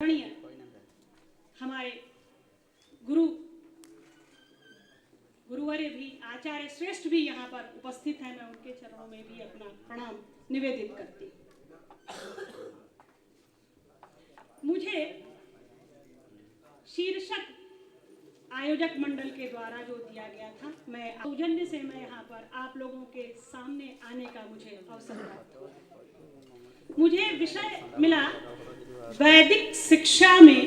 हमारे गुरुवर्य भी, आचार्य श्रेष्ठ भी यहाँ पर उपस्थित हैं। मैं उनके चरणों में भी अपना प्रणाम निवेदित करती हूँ। मुझे शीर्षक आयोजक मंडल के द्वारा जो दिया गया था, मैं सौजन्य से मैं यहाँ पर आप लोगों के सामने आने का मुझे अवसर प्राप्त हुआ। मुझे विषय मिला वैदिक शिक्षा में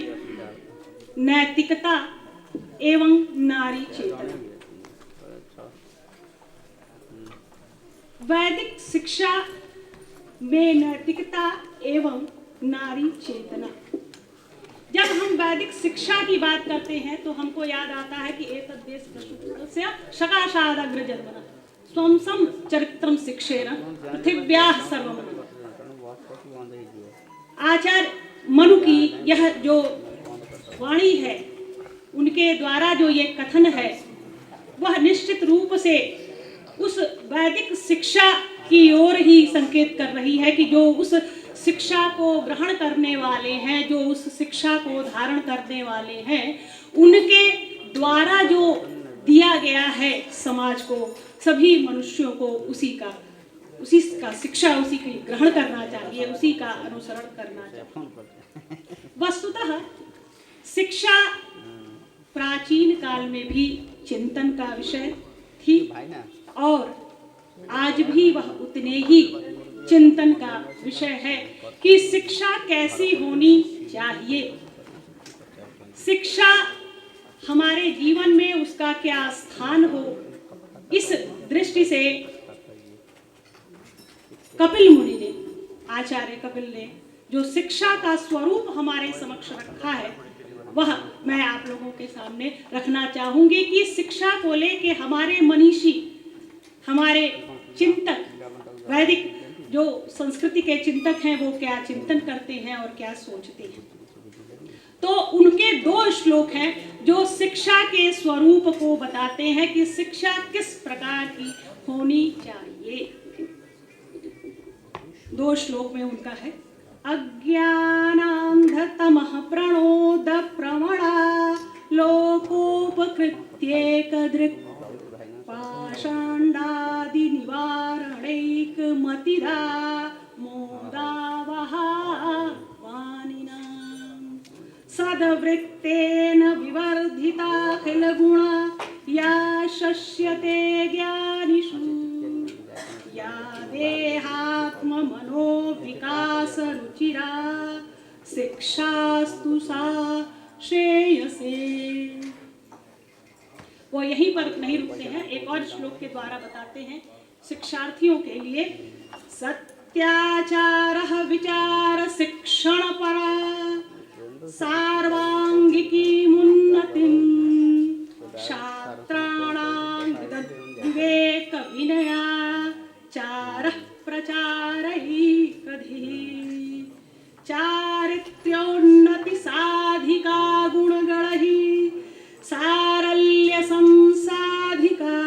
नैतिकता एवं नारी चेतना। वैदिक शिक्षा में नैतिकता एवं नारी चेतना। जब हम वैदिक शिक्षा की बात करते हैं तो हमको याद आता है कि एतद्देश प्रसूतस्य सकाशादग्रजन्मनः स्वं सम चरित्रम शिक्षेण पृथिव्याः सर्वमनः। आचार्य मनु की यह जो वाणी है, उनके द्वारा जो ये कथन है, वह निश्चित रूप से उस वैदिक शिक्षा की ओर ही संकेत कर रही है कि जो उस शिक्षा को ग्रहण करने वाले हैं, जो उस शिक्षा को धारण करने वाले हैं, उनके द्वारा जो दिया गया है समाज को, सभी मनुष्यों को उसी का शिक्षा उसी की ग्रहण करना चाहिए, उसी का अनुसरण करना चाहिए। वस्तुतः शिक्षा प्राचीन काल में भी चिंतन का विषय थी और आज भी वह उतने ही चिंतन का विषय है कि शिक्षा कैसी होनी चाहिए, शिक्षा हमारे जीवन में उसका क्या स्थान हो। इस दृष्टि से कपिल मुनि ने, आचार्य कपिल ने जो शिक्षा का स्वरूप हमारे समक्ष रखा है, वह मैं आप लोगों के सामने रखना चाहूंगी कि शिक्षा को लेके हमारे मनीषी, हमारे चिंतक, वैदिक जो संस्कृति के चिंतक हैं, वो क्या चिंतन करते हैं और क्या सोचते हैं। तो उनके दो श्लोक हैं जो शिक्षा के स्वरूप को बताते हैं कि शिक्षा किस प्रकार की होनी चाहिए। दो श्लोक में उनका है, अज्ञानांधतमः प्रणोद प्रमणा लोकोपकृत्येकदृक् पाषाण्डादि निवारणैक मतिदा मोदावहा वानिनां सद्वृत्तेन विवर्धिताखिल गुणा या शस्यते ज्ञानिषु या देहात्म मनो विकास रुचिरा शिक्षास्तु सा श्रेयसे। वो यहीं पर नहीं रुकते हैं, एक और श्लोक के द्वारा बताते हैं शिक्षार्थियों के लिए, सत्याचारः विचार शिक्षण परा सार्वांगिकी मुन्नतिं छात्राणां विवेक विनया चारः प्रचारैकधि चारित्र्योन्नति साधिका गुणगणहि सारल्य संसाधिका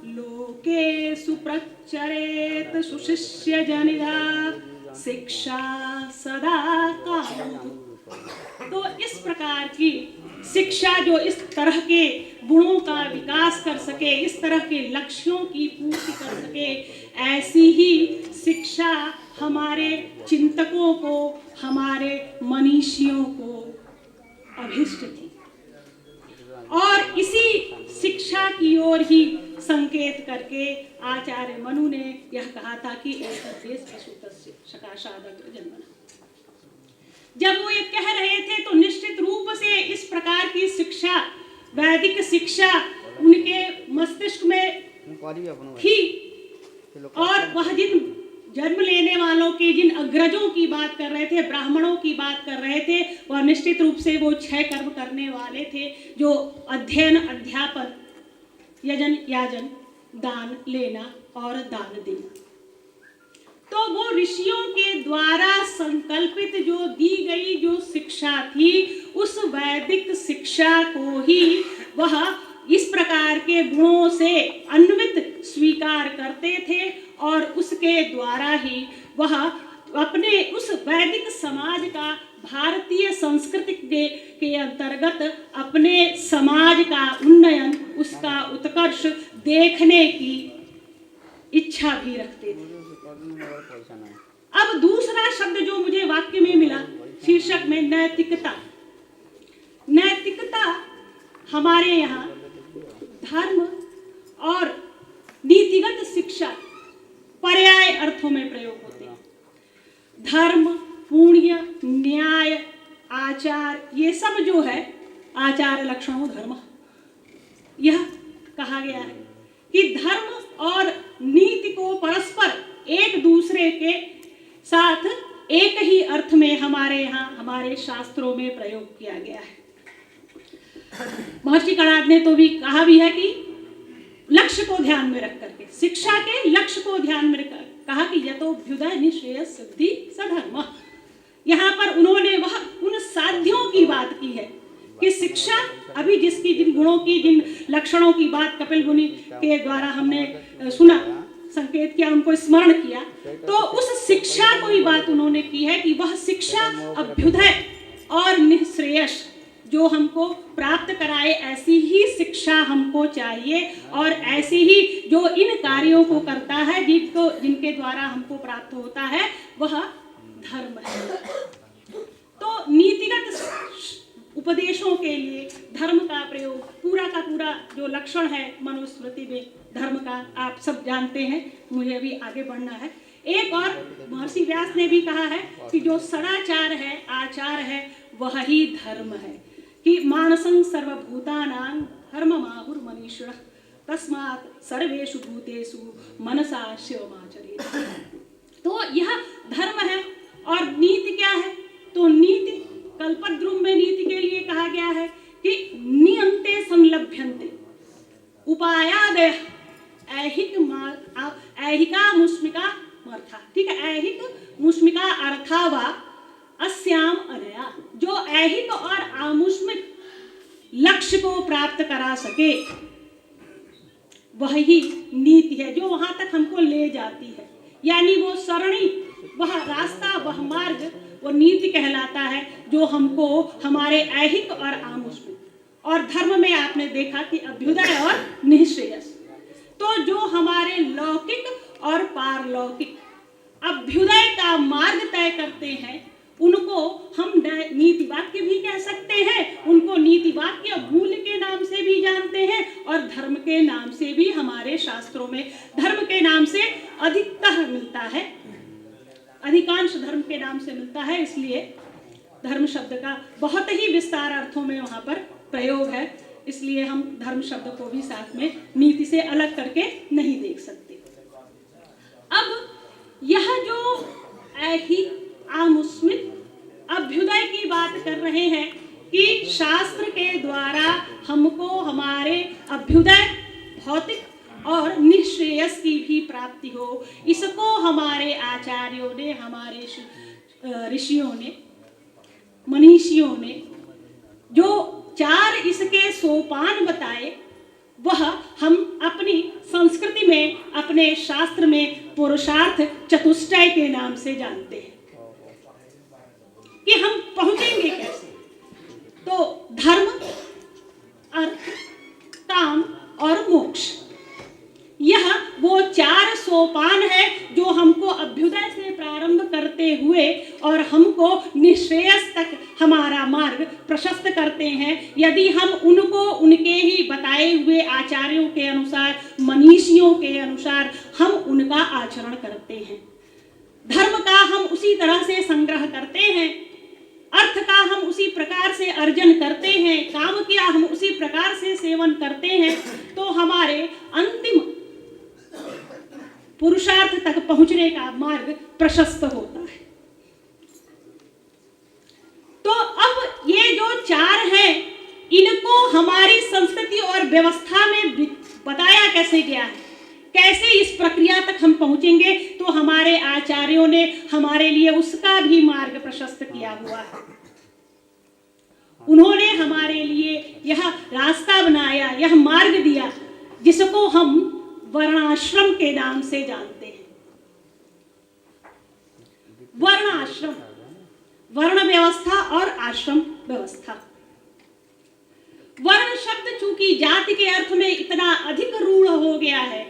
लोके सुप्रचरेत सुशिष्य जनिदा शिक्षा सदा कामधु। तो इस प्रकार की शिक्षा जो इस तरह के गुणों का विकास कर सके, इस तरह के लक्ष्यों की पूर्ति कर सके, ऐसी ही शिक्षा हमारे चिंतकों को, हमारे मनीषियों को अभिष्ट थी। और इसी शिक्षा की ओर ही संकेत करके आचार्य मनु ने यह कहा था कि एतद्देश प्रसूतस्य सकाशादग्रजन्मनः। जब वो ये कह रहे थे तो निश्चित रूप से इस प्रकार की शिक्षा, वैदिक शिक्षा उनके मस्तिष्क में थी। और वह जिन जन्म लेने वालों के, जिन अग्रजों की बात कर रहे थे, ब्राह्मणों की बात कर रहे थे, वह निश्चित रूप से वो 6 कर्म करने वाले थे, जो अध्ययन, अध्यापन, यजन, याजन, दान लेना और दान देना। तो वो ऋषियों के द्वारा संकल्पित जो दी गई जो शिक्षा थी, उस वैदिक शिक्षा को ही वह इस प्रकार के गुणों से अन्वित स्वीकार करते थे और उसके द्वारा ही वह अपने उस वैदिक समाज का भारतीय संस्कृति के अंतर्गत अपने समाज का उन्नयन, उसका उत्कर्ष देखने की इच्छा भी रखते थे। अब दूसरा शब्द जो मुझे वाक्य में मिला शीर्षक में, नैतिकता। नैतिकता हमारे यहाँ धर्म और नीतिगत शिक्षा पर्याय अर्थों में प्रयोग होते हैं। धर्म, पुण्य, न्याय, आचार, ये सब जो है आचार लक्षणों धर्म, यह कहा गया है कि धर्म और नीति को परस्पर एक दूसरे के साथ एक ही अर्थ में हमारे यहाँ हमारे शास्त्रों में प्रयोग किया गया है। महर्षि कणाद ने तो भी कहा भी है कि लक्ष्य को ध्यान में रख करके, शिक्षा के लक्ष्य को ध्यान में रख कहा कि यतोभ्युदय निःश्रेयस सिद्धि सधर्म। यहाँ पर उन्होंने वह उन साध्यों की बात की है कि शिक्षा, अभी जिसकी जिन गुणों की, जिन लक्षणों की बात कपिल मुनि के द्वारा हमने सुना, संकेत किया, उनको स्मरण किया, तो उस शिक्षा को ही बात उन्होंने की है कि वह शिक्षा अभ्युदय और निःश्रेयस जो हमको प्राप्त कराए, ऐसी ही शिक्षा हमको चाहिए और ऐसी ही जो इन कार्यों को करता है जिनके द्वारा हमको प्राप्त होता है, वह धर्म है। तो नीतिगत उपदेशों के लिए धर्म का प्रयोग, पूरा का पूरा जो लक्षण है मनुस्मृति में धर्म का, आप सब जानते हैं, मुझे अभी आगे बढ़ना है। एक और महर्षि व्यास ने भी कहा है कि जो सदाचार है, आचार है, वह ही धर्म है। कि मानसं सर्वभूतानां धर्ममाहुर मनीषिणः तस्मात् सर्वेषु भूतेषु मनसा शिवमाचरेत्। तो यह धर्म है। और नीति क्या है? तो नीति कल्पद्रुम में नीति के लिए कहा गया है कि नियंते संलभ्यन्ते उपायादयः ऐहिका मुष्मिका अर्थः। ठीक है, ऐहिक मुष्मिका अर्था वा अस्याम अनया, जो ऐहिक और आमुष्मिक लक्ष्य को प्राप्त करा सके, वही नीति है जो वहां तक हमको ले जाती है। यानी वो सरणी, वह रास्ता, वह मार्ग, वो नीति कहलाता है जो हमको हमारे ऐहिक और आमुष्मिक। और धर्म में आपने देखा कि अभ्युदय और निःश्रेयस। तो जो हमारे लौकिक और पारलौकिक अभ्युदय का मार्ग तय करते हैं, उनको हम नीति वाक्य भी कह सकते हैं, उनको नीति वाक्य मूल के नाम से भी जानते हैं और धर्म के नाम से भी हमारे शास्त्रों में धर्म के नाम से अधिकतर मिलता है, अधिकांश धर्म के नाम से मिलता है। इसलिए धर्म शब्द का बहुत ही विस्तार अर्थों में वहां पर प्रयोग है, इसलिए हम धर्म शब्द को भी साथ में नीति से अलग करके नहीं देख सकते। अब यह जो ऐहिक आमुष्मिक अभ्युदय की बात कर रहे हैं कि शास्त्र के द्वारा हमको हमारे अभ्युदय, भौतिक और निःश्रेयस की भी प्राप्ति हो, इसको हमारे आचार्यों ने, हमारे ऋषियों ने, मनीषियों ने जो 4 इसके सोपान बताए, वह हम अपनी संस्कृति में, अपने शास्त्र में पुरुषार्थ चतुष्टय के नाम से जानते हैं कि हम पहुंचेंगे कैसे। तो धर्म, अर्थ, काम और मोक्ष, यह वो 4 सोपान है जो हमको अभ्युदय से प्रारंभ करते हुए और हमको निःश्रेयस तक हमारा मार्ग प्रशस्त करते हैं, यदि हम उनको उनके ही बताए हुए आचार्यों के अनुसार, मनीषियों के अनुसार हम उनका आचरण करते हैं। धर्म का हम उसी तरह से संग्रह करते हैं, अर्थ का हम उसी प्रकार से अर्जन करते हैं, काम किया हम उसी प्रकार से सेवन करते हैं, तो हमारे अंतिम पुरुषार्थ तक पहुंचने का मार्ग प्रशस्त होता है। तो अब ये जो 4 हैं, इनको हमारी संस्कृति और व्यवस्था में बताया कैसे गया है, कैसे इस प्रक्रिया तक हम पहुंचेंगे, तो हमारे आचार्यों ने हमारे लिए उसका भी मार्ग प्रशस्त किया हुआ है। उन्होंने हमारे लिए यह रास्ता बनाया, यह मार्ग दिया, जिसको हम वर्णाश्रम के नाम से जानते हैं। वर्णाश्रम, वर्ण व्यवस्था और आश्रम व्यवस्था। वर्ण शब्द चूंकि जाति के अर्थ में इतना अधिक रूढ़ हो गया है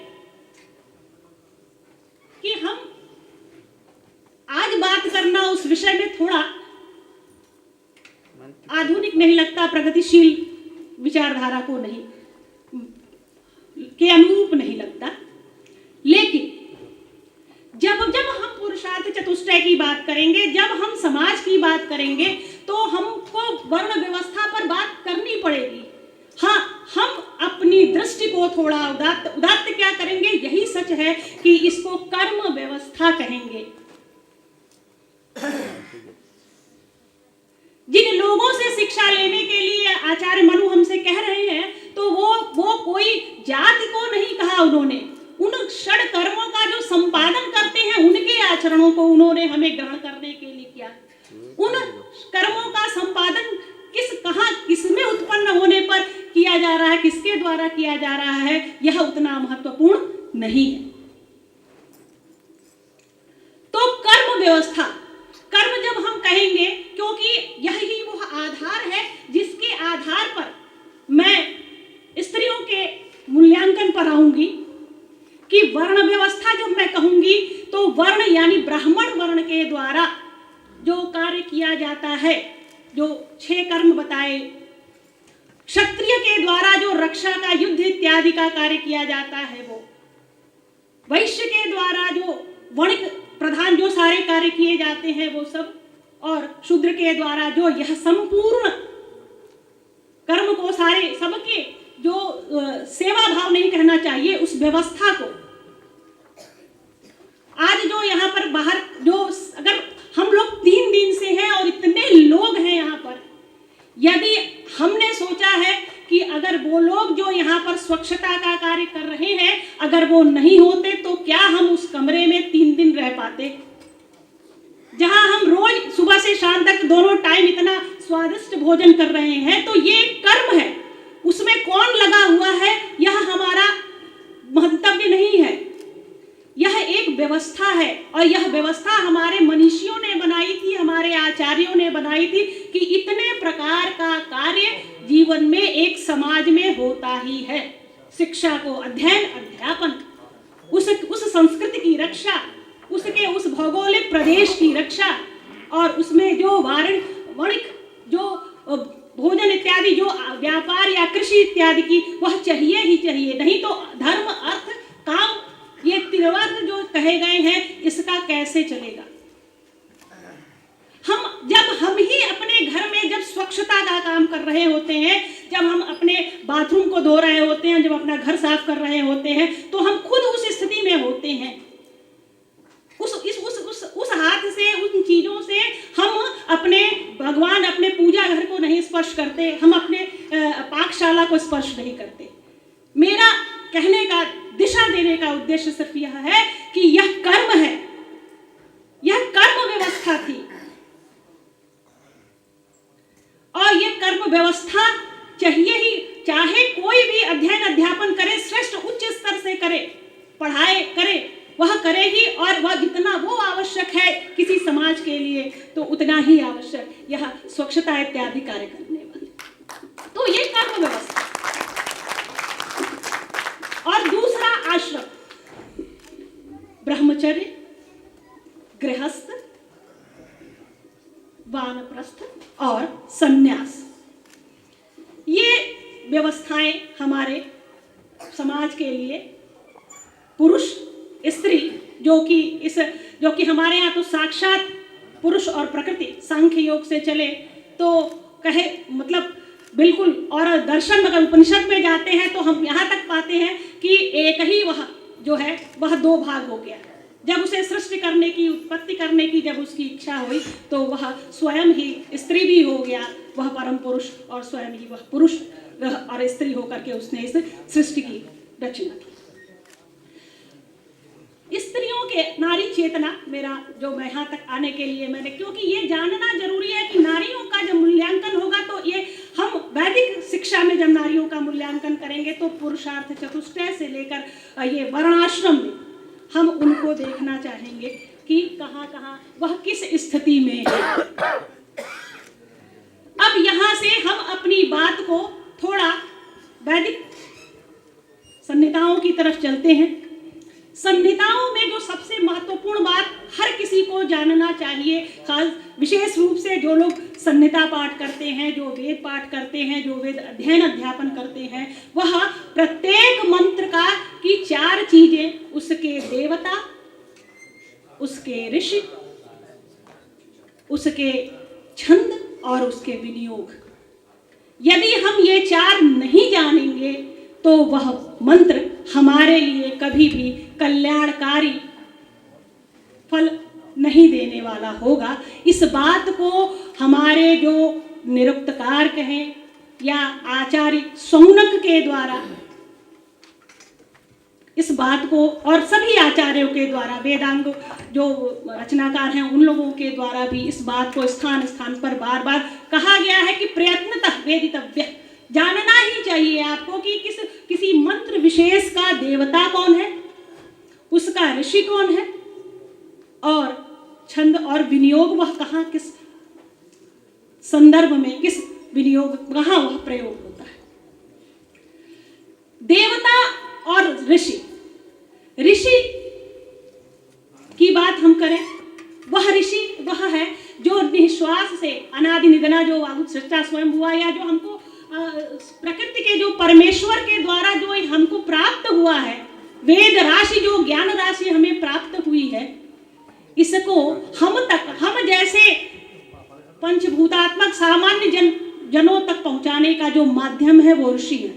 कि हम आज बात करना उस विषय में थोड़ा आधुनिक नहीं लगता, प्रगतिशील विचारधारा को नहीं के अनुरूप नहीं लगता। लेकिन जब हम पुरुषार्थ चतुष्टय की बात करेंगे, जब हम समाज की बात करेंगे, तो हमको वर्ण व्यवस्था पर बात करनी पड़ेगी। हाँ, हम अपनी दृष्टि को थोड़ा उदात्त क्या करेंगे, यही सच है कि इसको कर्म व्यवस्था कहेंगे। जिन लोगों से शिक्षा लेने के लिए आचार्य मनु हमसे कह रहे हैं, तो वो कोई जाति को नहीं कहा उन्होंने, उन षड कर्मों का जो संपादन करते हैं उनके आचरणों को उन्होंने हमें ग्रहण करने के लिए किया। उन कर्मों का संपादन किसमें उत्पन्न होने पर किया जा रहा है, किसके द्वारा किया जा रहा है, यह उतना महत्वपूर्ण नहीं है। तो कर्म व्यवस्था, कर्म जब हम कहेंगे, क्योंकि यही वो आधार है जिसके आधार पर मैं स्त्रियों के मूल्यांकन पर आऊंगी कि वर्ण व्यवस्था जब मैं कहूंगी तो वर्ण यानी ब्राह्मण वर्ण के द्वारा जो कार्य किया जाता है, जो 6 कर्म बताए, क्षत्रिय के द्वारा जो रक्षा का, युद्ध इत्यादि का कार्य किया जाता है वो, वैश्य के द्वारा जो वणिक प्रधान जो सारे कार्य किए जाते हैं वो सब, और शूद्र के द्वारा जो यह संपूर्ण कर्म को सारे सबके जो सेवा भाव नहीं कहना चाहिए उस व्यवस्था को, आज जो यहाँ पर बाहर जो, अगर हम लोग 3 दिन से हैं और इतने लोग हैं यहाँ पर, यदि हमने सोचा है कि अगर वो लोग जो यहाँ पर स्वच्छता का कार्य कर रहे हैं अगर वो नहीं होते तो क्या हम उस कमरे में 3 दिन रह पाते, जहां हम रोज सुबह से शाम तक दोनों टाइम इतना स्वादिष्ट भोजन कर रहे हैं। तो ये कर्म है, उसमें कौन लगा हुआ है यह हमारा मंतव्य नहीं है, यह एक व्यवस्था है। और यह व्यवस्था हमारे मनीषियों ने बनाई थी, हमारे आचार्यों ने बनाई थी कि इतने प्रकार का कार्य जीवन में एक समाज में होता ही है। शिक्षा को अध्ययन, अध्यापन, उस संस्कृति की रक्षा, उसके उस भौगोलिक प्रदेश की रक्षा, और उसमें जो वाणिक जो भोजन इत्यादि जो व्यापार या कृषि इत्यादि की, वह चाहिए ही चाहिए। नहीं तो धर्म, अर्थ, काम, ये त्रिवर्ग जो कहे गए हैं इसका कैसे चलेगा। जब हम ही अपने घर में जब स्वच्छता का काम कर रहे होते हैं, जब हम अपने बाथरूम को धो रहे होते हैं, जब अपना घर साफ कर रहे होते हैं, तो हम खुद उस स्थिति में होते हैं। उस हाथ से, उन चीजों से हम अपने भगवान, अपने पूजा घर को नहीं स्पर्श करते, हम अपने पाकशाला को स्पर्श नहीं करते। मेरा कहने का, दिशा देने का उद्देश्य सिर्फ यह है कि यह कर्म है, यह कर्म व्यवस्था थी, और यह कर्म व्यवस्था चाहिए ही, चाहे कोई भी अध्ययन अध्यापन करे, श्रेष्ठ उच्च स्तर से करे, पढ़ाए करे, वह करे ही, और वह जितना वो आवश्यक है किसी समाज के लिए तो उतना ही आवश्यक यह स्वच्छता इत्यादि कार्य करने वाले। तो ये कर्म व्यवस्था। और दूसरा आश्रम, ब्रह्मचर्य, गृहस्थ, वानप्रस्थ और संन्यास। ये व्यवस्थाएं हमारे समाज के लिए पुरुष, स्त्री, जो कि हमारे यहाँ तो साक्षात पुरुष और प्रकृति सांख्य योग से चले तो कहे, मतलब बिल्कुल, और दर्शन अगर उपनिषद में जाते हैं तो हम यहाँ तक पाते हैं कि एक ही वह जो है वह 2 भाग हो गया। जब उसे सृष्टि करने की, उत्पत्ति करने की जब उसकी इच्छा हुई तो वह स्वयं ही स्त्री भी हो गया, वह परम पुरुष, और स्वयं ही वह पुरुष और स्त्री होकर के उसने इस सृष्टि की रचना की। स्त्रियों के नारी चेतना, मेरा जो मैं यहाँ तक आने के लिए मैंने, क्योंकि ये जानना जरूरी है कि नारियों का जब मूल्यांकन होगा तो ये हम वैदिक शिक्षा में जब नारियों का मूल्यांकन करेंगे तो पुरुषार्थ चतुष्टय से लेकर ये वर्णाश्रम में हम उनको देखना चाहेंगे कि कहाँ कहाँ वह किस स्थिति में है। को थोड़ा वैदिक संहिताओं की तरफ चलते हैं। संहिताओं में जो सबसे महत्वपूर्ण बात हर किसी को जानना चाहिए, खास विशेष रूप से जो लोग संहिता पाठ करते हैं, जो वेद पाठ करते हैं, जो वेद अध्ययन अध्यापन करते हैं, वह प्रत्येक मंत्र का की 4 चीजें, उसके देवता, उसके ऋषि, उसके छंद और उसके विनियोग, यदि हम ये 4 नहीं जानेंगे तो वह मंत्र हमारे लिए कभी भी कल्याणकारी फल नहीं देने वाला होगा। इस बात को हमारे जो निरुक्तकार कहें या आचार्य सौनक के द्वारा इस बात को, और सभी आचार्यों के द्वारा, वेदांग जो रचनाकार हैं उन लोगों के द्वारा भी इस बात को स्थान स्थान पर बार बार कहा गया है कि प्रयत्नतः वेदितव्य, जानना ही चाहिए आपको कि किसी मंत्र विशेष का देवता कौन है, उसका ऋषि कौन है, और छंद और विनियोग वह कहाँ, किस संदर्भ में, किस विनियोग, कहाँ वह प्रयोग होता है। देवता और ऋषि, ऋषि की बात हम करें, वह ऋषि वह है जो निश्वास से अनादि निधना जो सृष्टा स्वयं हुआ, या जो हमको प्रकृति के जो परमेश्वर के द्वारा जो हमको प्राप्त हुआ है, वेद राशि जो ज्ञान राशि हमें प्राप्त हुई है, इसको हम जैसे पंचभूतात्मक सामान्य जनों तक पहुंचाने का जो माध्यम है वो ऋषि है,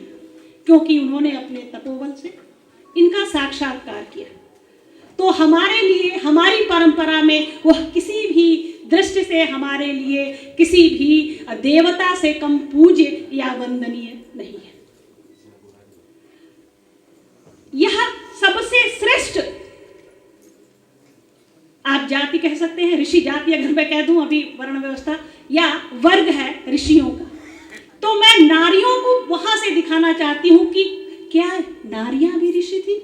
क्योंकि उन्होंने अपने तपोबल से इनका साक्षात्कार किया। तो हमारे लिए, हमारी परंपरा में वह किसी भी दृष्टि से हमारे लिए किसी भी देवता से कम पूज्य या वंदनीय नहीं है। यह सबसे श्रेष्ठ आप जाति कह सकते हैं, ऋषि जाति अगर मैं कह दूं अभी वर्ण व्यवस्था या वर्ग है ऋषियों का, तो मैं नारियों को वहां से दिखाना चाहती हूं कि क्या नारियां भी ऋषि थी?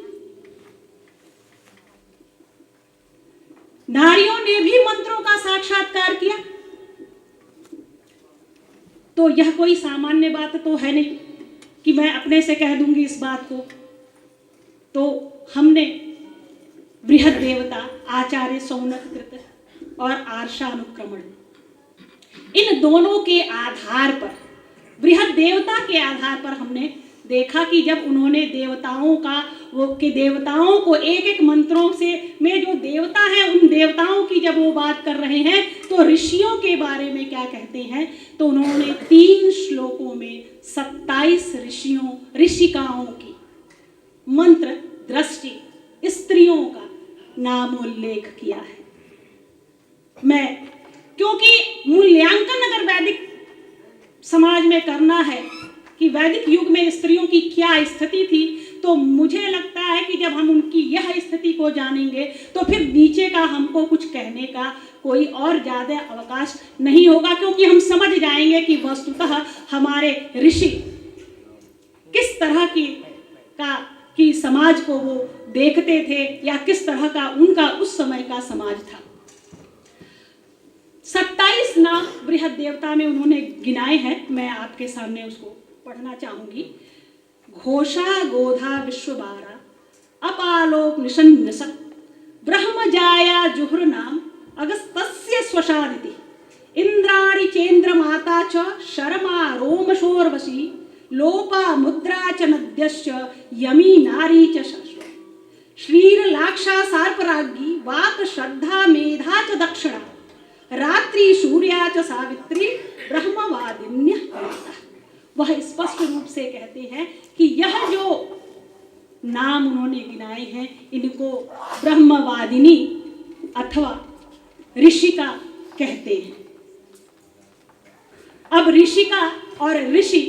नारियों ने भी मंत्रों का साक्षात्कार किया। तो यह कोई सामान्य बात तो है नहीं कि मैं अपने से कह दूंगी इस बात को। तो हमने बृहद देवता आचार्य सौनक कृत और आर्षानुक्रमण, इन दोनों के आधार पर, बृहद देवता के आधार पर हमने देखा कि जब उन्होंने देवताओं को एक एक मंत्रों से में जो देवता हैं उन देवताओं की जब वो बात कर रहे हैं, तो ऋषियों के बारे में क्या कहते हैं, तो उन्होंने 3 श्लोकों में 27 ऋषिकाओं की मंत्र दृष्टि स्त्रियों का नामोल्लेख किया है। क्योंकि मूल्यांकन अगर वैदिक समाज में करना है कि वैदिक युग में स्त्रियों की क्या स्थिति थी, तो मुझे लगता है कि जब हम उनकी यह स्थिति को जानेंगे तो फिर नीचे का हमको कुछ कहने का कोई और ज़्यादा अवकाश नहीं होगा, क्योंकि हम समझ जाएंगे कि वस्तुतः हमारे ऋषि किस तरह की समाज को वो देखते थे या किस तरह का उनका उस समय का समाज था। 27 नाम बृहद देवता में उन्होंने गिनाए हैं, मैं आपके सामने उसको पढ़ना चाहूंगी। घोषा गोधा विश्वबारा अपालोक निशन निसत ब्रह्मजाया जुहुर नाम अगस्तस्य स्वशादिति इंद्राणि चेन्द्र माता च शर्मा रोमशोर्वशी लोपा मुद्रा च नद्यश्च यमी नारी च शाश्वत श्रीर लाक्षा सार्पराज्ञी वाक श्रद्धा मेधा च दक्षिणा रात्रि सूर्या च सावित्री ब्रह्मवादिन्य। वह स्पष्ट रूप से कहते हैं कि यह जो नाम उन्होंने गिनाए हैं इनको ब्रह्मवादिनी अथवा ऋषिका कहते हैं। अब ऋषिका और ऋषि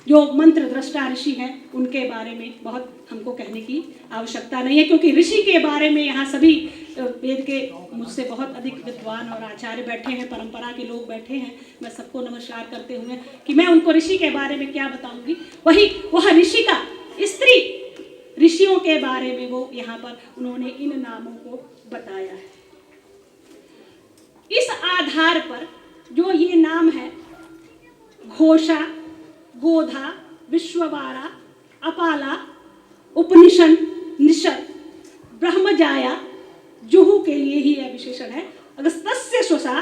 जो मंत्र दृष्टा ऋषि हैं उनके बारे में बहुत हमको कहने की आवश्यकता नहीं है, क्योंकि ऋषि के बारे में यहाँ सभी वेद के मुझसे बहुत अधिक विद्वान और आचार्य बैठे हैं, परंपरा के लोग बैठे हैं। मैं सबको नमस्कार करते हुए कि मैं उनको ऋषि के बारे में क्या बताऊंगी, वह ऋषि का स्त्री ऋषियों के बारे में वो यहाँ पर उन्होंने इन नामों को बताया है। इस आधार पर जो ये नाम है घोषा गोधा, विश्ववारा, अपाला, उपनिषद, निषद, ब्रह्मजाया, जुहू के लिए ही यह विशेषण है। अगस्तस्य स्वसा,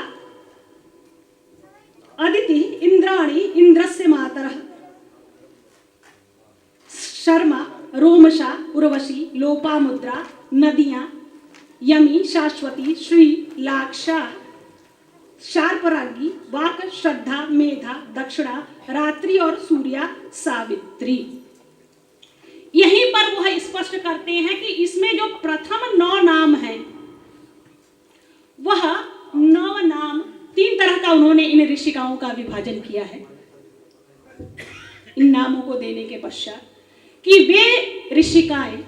अदिति, इंद्राणी, इंद्रस्य मातरः, शर्मा, रोमशा, उर्वशी, लोपामुद्रा, नदियां, यमी, शाश्वती, श्री, लाक्षा, शार्परागी, वाक, श्रद्धा, मेधा, दक्षिणा, रात्रि और सूर्या, सावित्री। यहीं पर वह स्पष्ट करते हैं कि इसमें जो प्रथम 9 नाम हैं वह 9 नाम 3 तरह का उन्होंने इन ऋषिकाओं का विभाजन किया है इन नामों को देने के पश्चात, कि वे ऋषिकाएं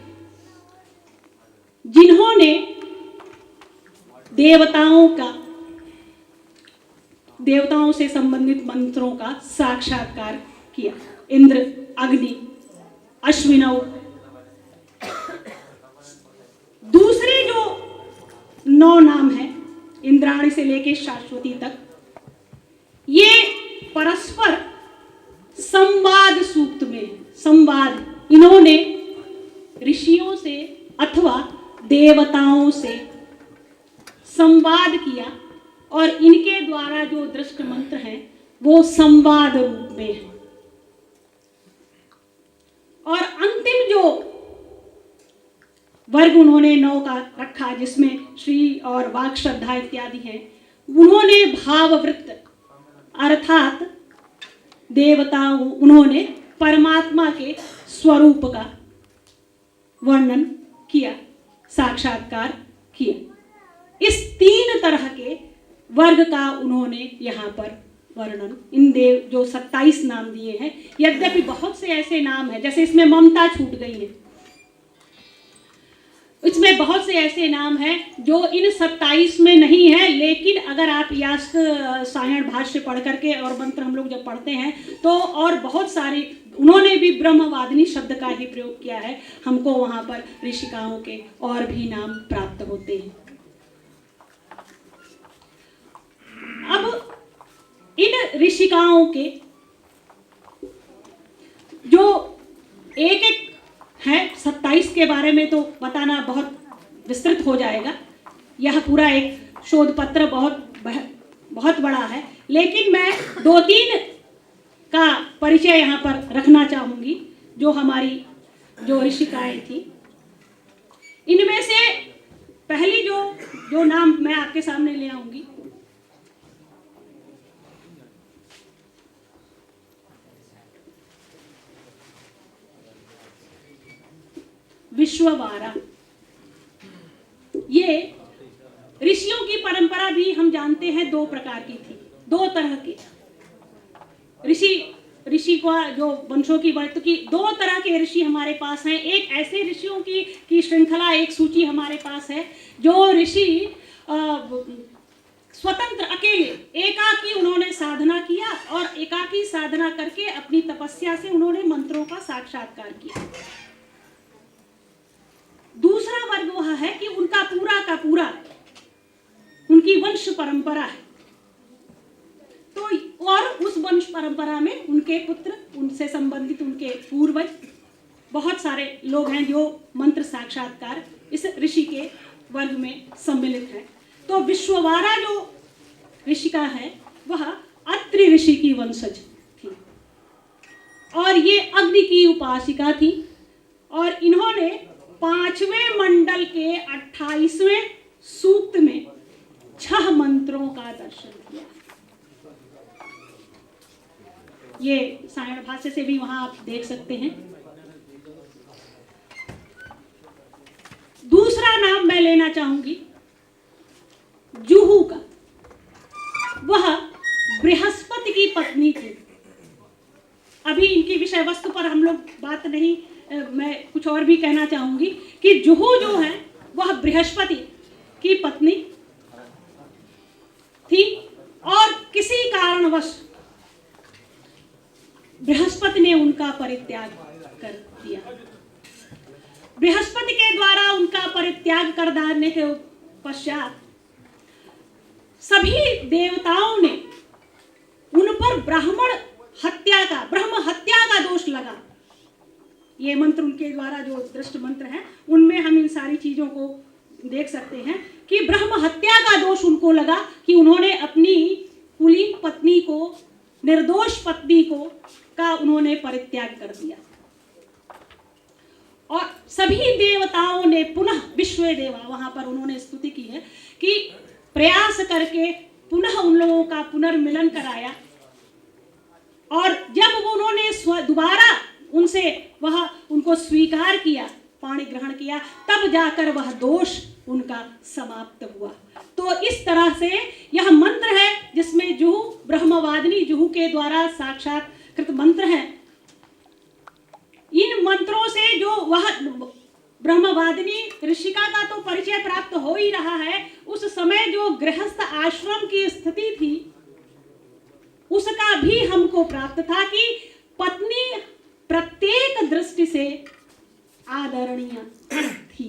जिन्होंने देवताओं से संबंधित मंत्रों का साक्षात्कार किया। इंद्र, अग्नि, अश्विनौ। दूसरे जो 9 नाम हैं इंद्राणी से लेकर शाश्वती तक, ये परस्पर संवाद सूक्त में संवाद इन्होंने ऋषियों से अथवा देवताओं से संवाद किया और इनके द्वारा जो दृष्ट मंत्र हैं वो संवाद रूप में है। और अंतिम जो वर्ग उन्होंने 9 का रखा जिसमें श्री और वाक, श्रद्धा इत्यादि हैं, उन्होंने भाववृत्त अर्थात देवताओं, उन्होंने परमात्मा के स्वरूप का वर्णन किया, साक्षात्कार किया। इस 3 तरह के वर्ग का उन्होंने यहाँ पर वर्णन इन देव जो 27 नाम दिए हैं। यद्यपि बहुत से ऐसे नाम हैं, जैसे इसमें ममता छूट गई है, इसमें बहुत से ऐसे नाम हैं जो इन 27 में नहीं है, लेकिन अगर आप यास्क सायण भाष्य पढ़ करके और मंत्र हम लोग जब पढ़ते हैं तो और बहुत सारे उन्होंने भी ब्रह्मवादिनी शब्द का ही प्रयोग किया है, हमको वहां पर ऋषिकाओं के और भी नाम प्राप्त होते हैं। अब इन ऋषिकाओं के जो एक है 27 के बारे में तो बताना बहुत विस्तृत हो जाएगा, यह पूरा एक शोध पत्र बहुत बड़ा है, लेकिन मैं 2-3 का परिचय यहाँ पर रखना चाहूंगी जो हमारी जो ऋषिकाएं थी। इनमें से पहली जो नाम मैं आपके सामने ले आऊंगी, विश्ववारा। ये ऋषियों की परंपरा भी हम जानते हैं 2 प्रकार की थी, 2 तरह की ऋषि का जो वंशों की वर्त की 2 तरह के ऋषि हमारे पास हैं। एक ऐसे ऋषियों की श्रृंखला, एक सूची हमारे पास है जो ऋषि स्वतंत्र अकेले एकाकी उन्होंने साधना किया और एकाकी साधना करके अपनी तपस्या से उन्होंने मंत्रों का साक्षात्कार किया। दूसरा वर्ग वह है कि उनका पूरा का पूरा उनकी वंश परंपरा है, तो और उस वंश परंपरा में उनके पुत्र, उनसे संबंधित उनके पूर्वज बहुत सारे लोग हैं जो मंत्र साक्षात्कार इस ऋषि के वर्ग में सम्मिलित है। तो विश्ववारा जो ऋषिका है वह अत्रि ऋषि की वंशज थी और ये अग्नि की उपासिका थी और इन्होंने 5वें मंडल के 28वें सूक्त में 6 मंत्रों का दर्शन किया। ये सायण भाष्य से भी वहां आप देख सकते हैं। दूसरा नाम मैं लेना चाहूंगी जुहू का। वह बृहस्पति की पत्नी थी। अभी इनकी विषय वस्तु पर हम लोग बात नहीं, मैं कुछ और भी कहना चाहूंगी कि जुहू जो है वह बृहस्पति की पत्नी थी और किसी कारणवश बृहस्पति ने उनका परित्याग कर दिया। बृहस्पति के द्वारा उनका परित्याग कर देने के पश्चात सभी देवताओं ने उन पर ब्राह्मण हत्या का, ब्रह्म हत्या का दोष लगा। ये मंत्र उनके द्वारा जो दृष्ट मंत्र हैं उनमें हम इन सारी चीजों को देख सकते हैं कि ब्रह्म हत्या का दोष उनको लगा कि उन्होंने अपनी कुलीन पत्नी को, निर्दोष पत्नी को का उन्होंने परित्याग कर दिया। और सभी देवताओं ने पुनः, विश्व देवा वहां पर उन्होंने स्तुति की है कि प्रयास करके पुनः उन लोगों का पुनर्मिलन कराया। और जब वो उन्होंने दोबारा उनसे वह उनको स्वीकार किया, पाणी ग्रहण किया, तब जाकर वह दोष उनका समाप्त हुआ। तो इस तरह से यह मंत्र है जिसमें जुहू, ब्रह्मवादिनी जुहू के द्वारा साक्षात्कृत मंत्र है। इन मंत्रों से जो वह ब्रह्मवादिनी ऋषिका का तो परिचय प्राप्त हो ही रहा है, उस समय जो गृहस्थ आश्रम की स्थिति थी उसका भी हमको प्राप्त था कि पत्नी प्रत्येक दृष्टि से आदरणीय थी।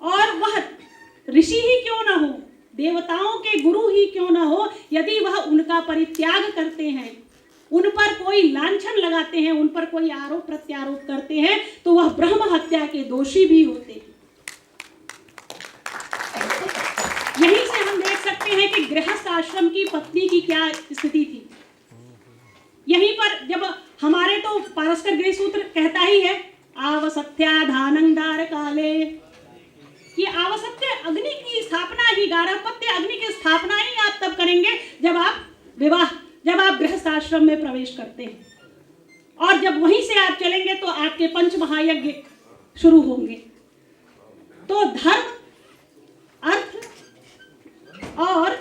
और वह ऋषि ही क्यों ना हो, देवताओं के गुरु ही क्यों ना हो, यदि वह उनका परित्याग करते हैं, उन पर कोई लांछन लगाते हैं, उन पर कोई आरोप प्रत्यारोप करते हैं, तो वह ब्रह्म हत्या के दोषी भी होते हैं। यहीं से हम देख सकते हैं कि गृहस्थ आश्रम की पत्नी की क्या स्थिति थी। यहीं पर जब हमारे तो पारस्कर गृह सूत्र कहता ही है, आवसत्याधानंदार काले, कि आवसत्य अग्नि की स्थापना ही, गार्हपत्य अग्नि की स्थापना ही आप तब करेंगे जब आप गृहस्थ आश्रम में प्रवेश करते हैं। और जब वहीं से आप चलेंगे तो आपके पंच महायज्ञ शुरू होंगे। तो धर्म, अर्थ और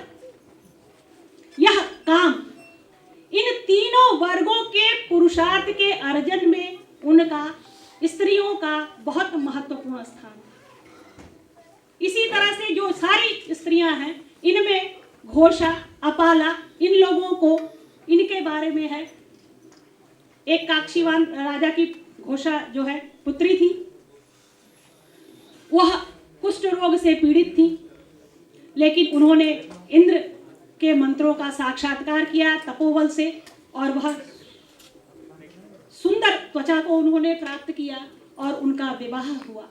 यह काम, इन तीनों वर्गों के पुरुषार्थ के अर्जन में उनका, स्त्रियों का बहुत महत्वपूर्ण स्थान है। इसी तरह से जो सारी स्त्रियां हैं, इनमें घोषा, अपाला, इन लोगों को, इनके बारे में है। एक काक्षीवान राजा की घोषा जो है पुत्री थी, वह कुष्ठ रोग से पीड़ित थी, लेकिन उन्होंने इंद्र के मंत्रों का साक्षात्कार किया तपोबल से, और वह सुंदर त्वचा को उन्होंने प्राप्त किया और उनका विवाह हुआ।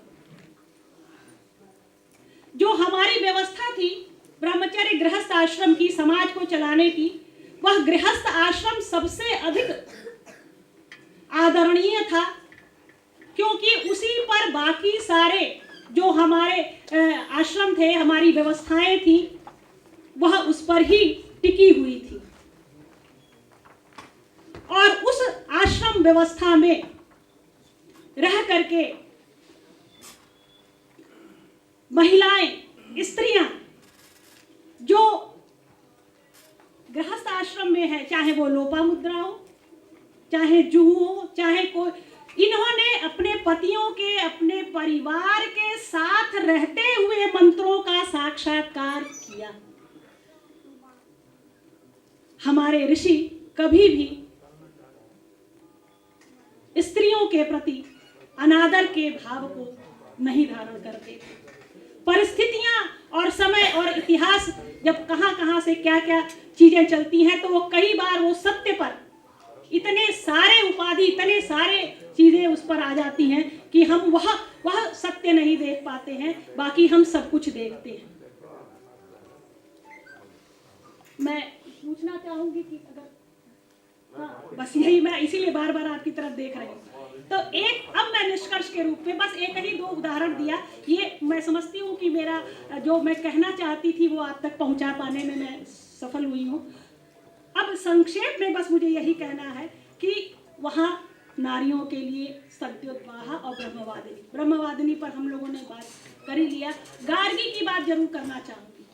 जो हमारी व्यवस्था थी ब्रह्मचर्य गृहस्थ आश्रम की, समाज को चलाने की, वह गृहस्थ आश्रम सबसे अधिक आदरणीय था, क्योंकि उसी पर बाकी सारे जो हमारे आश्रम थे, हमारी व्यवस्थाएं थी, वह उस पर ही टिकी हुई थी। और उस आश्रम व्यवस्था में रह करके महिलाएं, स्त्रियां जो गृहस्थ आश्रम में है, चाहे वो लोपामुद्रा हो, चाहे जुहू हो, चाहे कोई, इन्होंने अपने पतियों के, अपने परिवार के साथ रहते हुए मंत्रों का साक्षात्कार किया। हमारे ऋषि कभी भी स्त्रियों के प्रति अनादर के भाव को नहीं धारण करते। परिस्थितियां और समय और इतिहास जब कहां से क्या क्या चीजें चलती हैं, तो वो कई बार वो सत्य पर इतने सारे उपाधि, इतने सारे चीजें उस पर आ जाती हैं कि हम वह सत्य नहीं देख पाते हैं, बाकी हम सब कुछ देखते हैं। मैं पूछना चाहूंगी कि अगर, हाँ, बस यही, मैं इसीलिए बार बार आपकी तरफ देख रही हूँ। तो अब मैं निष्कर्ष के रूप में बस एक ही दो उदाहरण दिया। ये मैं समझती हूँ कि मेरा जो मैं कहना चाहती थी वो आप तक पहुँचा पाने में मैं सफल हुई हूँ। अब संक्षेप में बस मुझे यही कहना है कि वहाँ नारियों के लिए सत्योद्वाहा और ब्रह्मवादिनी पर हम लोगों ने बात कर ही लिया। गार्गी की बात जरूर करना चाहूँगी।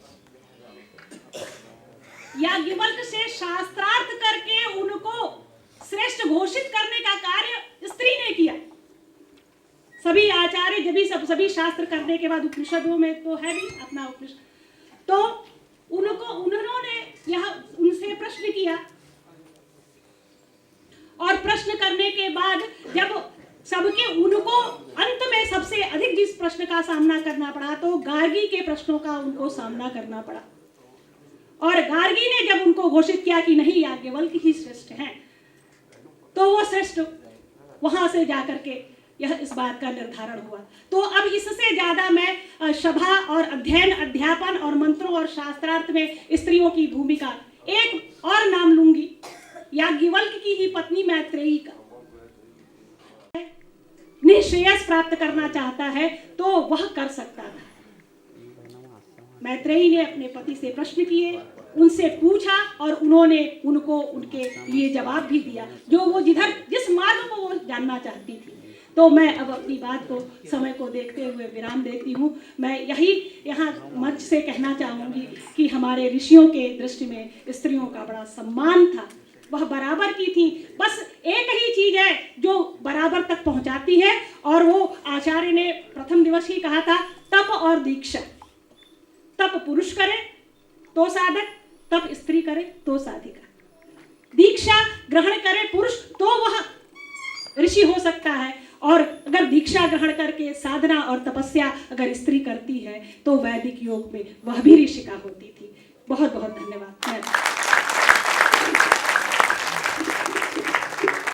याज्ञवल्क्य से शास्त्रार्थ करके उनको श्रेष्ठ घोषित करने का कार्य स्त्री ने किया। सभी आचार्य जब सभी शास्त्र करने के बाद, उपनिषदों में तो है भी अपना उपनिषद, तो उन्होंने यह उनसे प्रश्न किया, और प्रश्न करने के बाद जब सबके, उनको अंत में सबसे अधिक जिस प्रश्न का सामना करना पड़ा, तो गार्गी के प्रश्नों का उनको सामना करना पड़ा। और गार्गी ने जब उनको घोषित किया कि नहीं याज्ञवल्क्य ही श्रेष्ठ हैं, तो वो श्रेष्ठ वहां से जाकर के यह इस बात का निर्धारण हुआ। तो अब इससे ज्यादा मैं सभा और अध्ययन अध्यापन और मंत्रों और शास्त्रार्थ में स्त्रियों की भूमिका, एक और नाम लूंगी, याज्ञवल्क्य की ही पत्नी मैत्रेयी का। निःश्रेयस प्राप्त करना चाहता है तो वह कर सकता था। मैत्रेयी ने अपने पति से प्रश्न किए, उनसे पूछा और उन्होंने उनको उनके लिए जवाब भी दिया, जो वो जिस मार्ग को वो जानना चाहती थी। तो मैं अब अपनी बात को, समय को देखते हुए विराम देती हूँ। मैं यही यहाँ मंच से कहना चाहूँगी कि हमारे ऋषियों के दृष्टि में स्त्रियों का बड़ा सम्मान था, वह बराबर की थी। बस एक ही चीज है जो बराबर तक पहुंचाती है, और वो आचार्य ने प्रथम दिवस ही कहा था, तप और दीक्षा। तप पुरुष करे तो साधक, तप स्त्री करे तो साधिका। दीक्षा ग्रहण करे पुरुष तो वह ऋषि हो सकता है, और अगर दीक्षा ग्रहण करके साधना और तपस्या अगर स्त्री करती है तो वैदिक योग में वह भी ऋषिका होती थी। बहुत बहुत धन्यवाद।